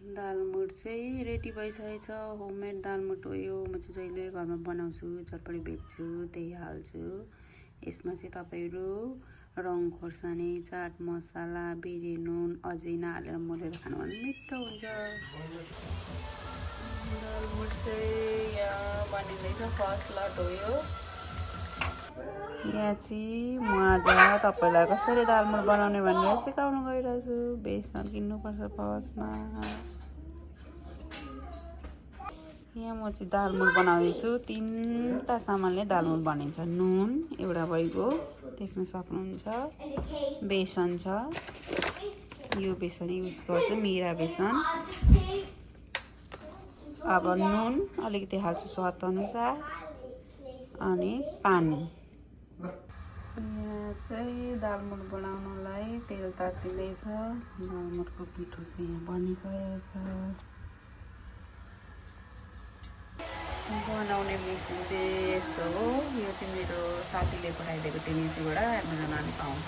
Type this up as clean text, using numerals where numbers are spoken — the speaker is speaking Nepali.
दालमुट चाहिँ रेडी भइसकेको छ। होममेड दालमुट हो यो। म चाहिँ जहिले घरमा बनाउँछु, झटपट बेच्छु, त्यही हाल्छु। यसमा चाहिँ तपाईँहरू रङ खोर्सानी, चाट मसला, बिरे नुन, अजिना हालेर मोलेर खानु भने मिठो हुन्छ। दालमुट चाहिँ यहाँ बनिँदैछ, फर्स्ट लट हो यो। यहाँ चाहिँ म आज तपाईँलाई कसरी दालमुट बनाउने भनेर सिकाउन गइरहेछु। बेसन किन्नुपर्छ फर्स्टमा। यहाँ म चाहिँ दालमुट बनाउँदैछु। 3टा सामानले दालमुट बनिन्छ। नुन एउटा भइगयो, देख्न सक्नुहुन्छ। बेसन छ, यो बेसन युज गर्छु, मिरा बेसन। अब नुन अलिकति हाल्छु स्वाद अनुसार, अनि पानी। यहाँ चाहिँ दालमुट बनाउनलाई तेल तातिँदैछ। दालमुटको पिठो चाहिँ यहाँ बनिसकेको छ। बनाउने मेसिन चाहिँ यस्तो हो। यो चाहिँ मेरो साथीले पठाइदिएको टेनिसीबाट, एमाजोन पाउँछ।